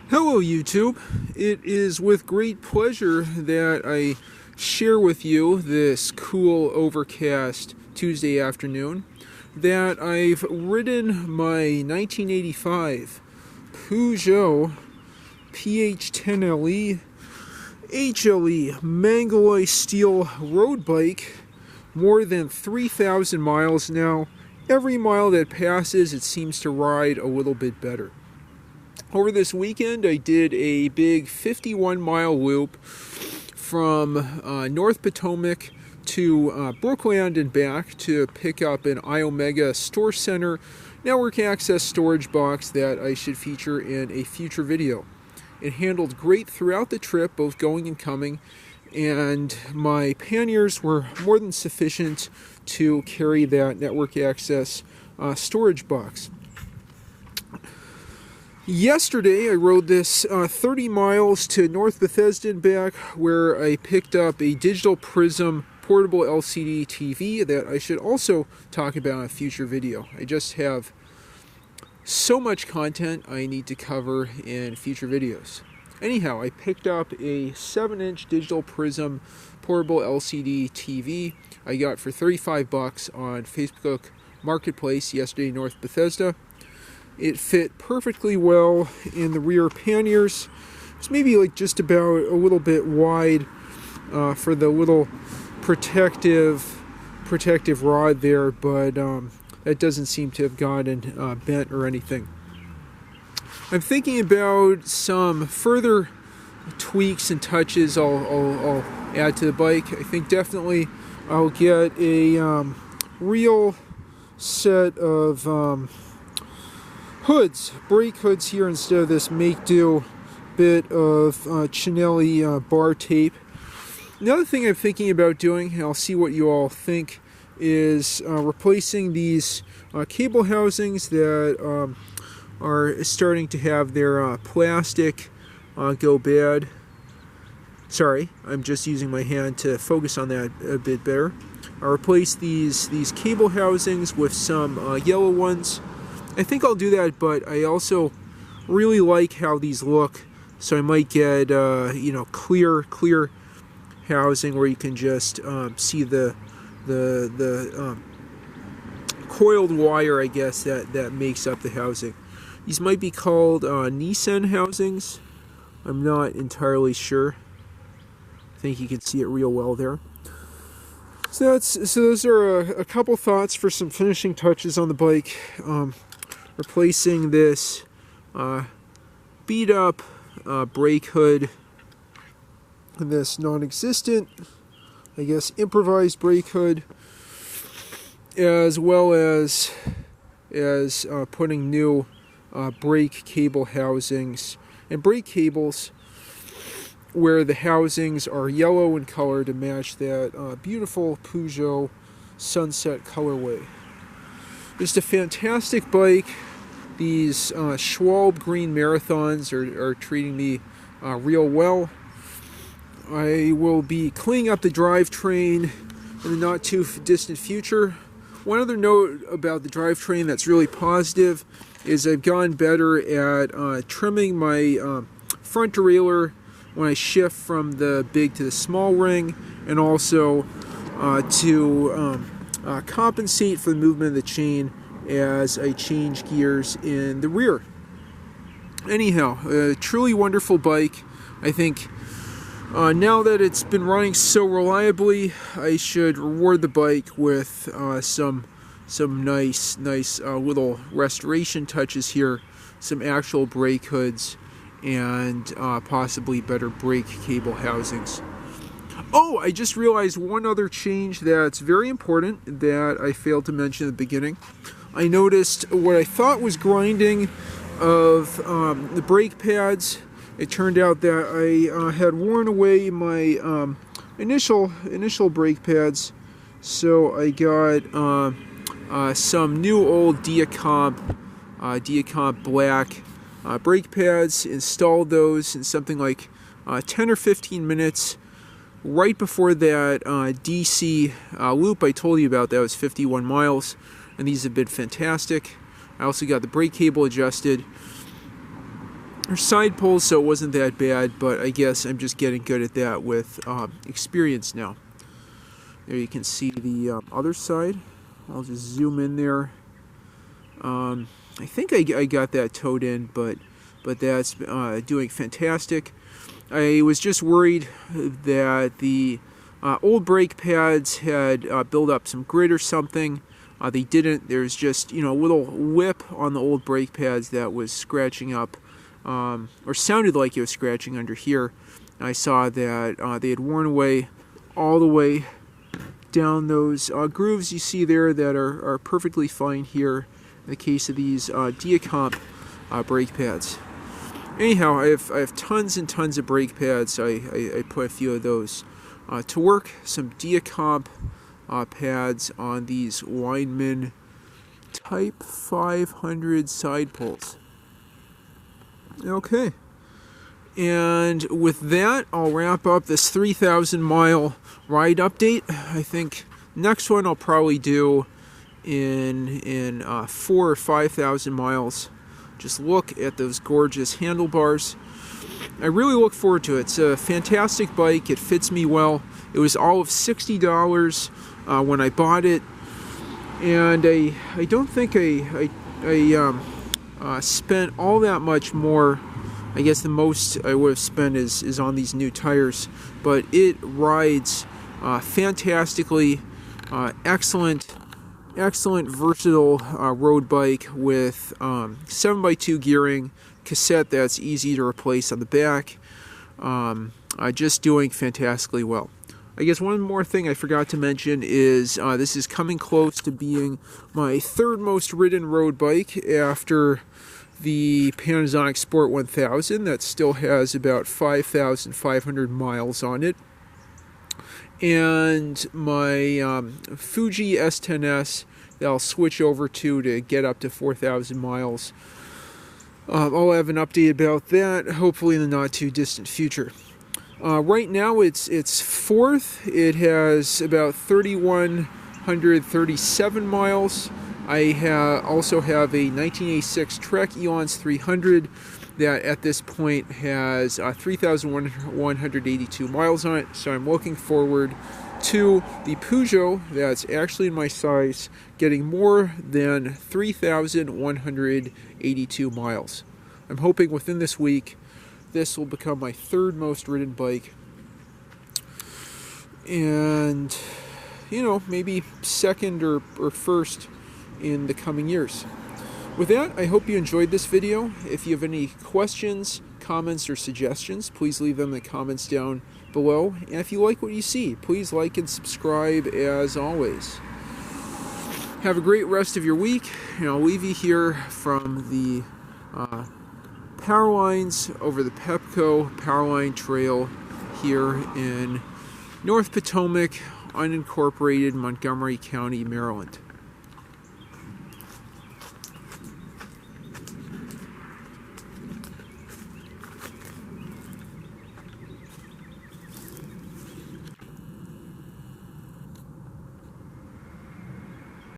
Hello YouTube. It is with great pleasure that I share with you this cool overcast Tuesday afternoon that I've ridden my 1985 Peugeot PH10LE HLE Mangaloy steel road bike more than 3,000 miles now. Every mile that passes, it seems to ride a little bit better. Over this weekend, I did a big 51-mile loop from North Potomac to Brookland and back to pick up an Iomega StorCenter network access storage box that I should feature in a future video. It handled great throughout the trip, both going and coming, and my panniers were more than sufficient to carry that network access storage box. Yesterday, I rode this 30 miles to North Bethesda and back, where I picked up a digital prism portable LCD TV that I should also talk about in a future video. I just have so much content I need to cover in future videos. Anyhow, I picked up a 7-inch digital prism portable LCD TV I got for 35 bucks on Facebook Marketplace yesterday in North Bethesda. It fit perfectly well in the rear panniers. It's maybe like just about a little bit wide for the little protective rod there, but that doesn't seem to have gotten bent or anything. I'm thinking about some further tweaks and touches I'll add to the bike. I think definitely I'll get a real set of hoods, brake hoods here instead of this make-do bit of Chinelli bar tape. Another thing I'm thinking about doing, and I'll see what you all think, is replacing these cable housings that are starting to have their plastic go bad. Sorry, I'm just using my hand to focus on that a bit better. I'll replace these cable housings with some yellow ones. I think I'll do that, but I also really like how these look, so I might get clear housing where you can just see the coiled wire, I guess, that makes up the housing. These might be called Nissan housings. I'm not entirely sure. I think you can see it real well there. So those are a couple thoughts for some finishing touches on the bike. Replacing this beat up brake hood, and this non-existent, I guess, improvised brake hood, as well as putting new brake cable housings and brake cables where the housings are yellow in color to match that beautiful Peugeot sunset colorway. Just a fantastic bike. These Schwalbe Green Marathons are treating me real well. I will be cleaning up the drivetrain in the not too distant future. One other note about the drivetrain that's really positive is I've gotten better at trimming my front derailleur when I shift from the big to the small ring, and also to compensate for the movement of the chain as I change gears in the rear. Anyhow, a truly wonderful bike. I think now that it's been running so reliably, I should reward the bike with some nice little restoration touches here, some actual brake hoods, and possibly better brake cable housings. Oh, I just realized one other change that's very important that I failed to mention at the beginning. I noticed what I thought was grinding of the brake pads. It turned out that I had worn away my initial brake pads, so I got some new old Diacomp black brake pads, installed those in something like 10 or 15 minutes right before that DC loop I told you about. That was 51 miles, and these have been fantastic. I also got the brake cable adjusted, They're side pulls, so it wasn't that bad, but I guess I'm just getting good at that with experience now. There you can see the other side. I'll just zoom in there. I think I got that towed in, but that's doing fantastic. I was just worried that the old brake pads had built up some grit or something. They didn't. There's just, a little whip on the old brake pads that was scratching up, or sounded like it was scratching under here. I saw that they had worn away all the way down those grooves you see there that are perfectly fine here in the case of these Diacomp brake pads. Anyhow, I have tons and tons of brake pads. I put a few of those to work. Some Diacomp pads on these Weinmann Type 500 side pulls. Okay. And with that, I'll wrap up this 3,000 mile ride update. I think next one I'll probably do in 4,000 or 5,000 miles. Just look at those gorgeous handlebars. I really look forward to it. It's a fantastic bike. It fits me well. It was all of $60 when I bought it, and I don't think I spent all that much more. I guess the most I would have spent is on these new tires, but it rides fantastically. Excellent versatile road bike with 7x2 gearing, cassette that's easy to replace on the back. Just doing fantastically well. I guess one more thing I forgot to mention is this is coming close to being my third most ridden road bike after the Panasonic Sport 1000 that still has about 5,500 miles on it, and my Fuji S10S that I'll switch over to get up to 4,000 miles. I'll have an update about that hopefully in the not too distant future. Right now it's fourth. It has about 3,137 miles. I also have a 1986 Trek Elance 300 that at this point has 3,182 miles on it. So I'm looking forward to the Peugeot that's actually in my size getting more than 3,182 miles. I'm hoping within this week this will become my third most ridden bike, and maybe second or first in the coming years. With that, I hope you enjoyed this video. If you have any questions, comments, or suggestions, please leave them in the comments down below. And if you like what you see, please like and subscribe as always. Have a great rest of your week, and I'll leave you here from the power lines over the Pepco Powerline Trail here in North Potomac, unincorporated Montgomery County, Maryland.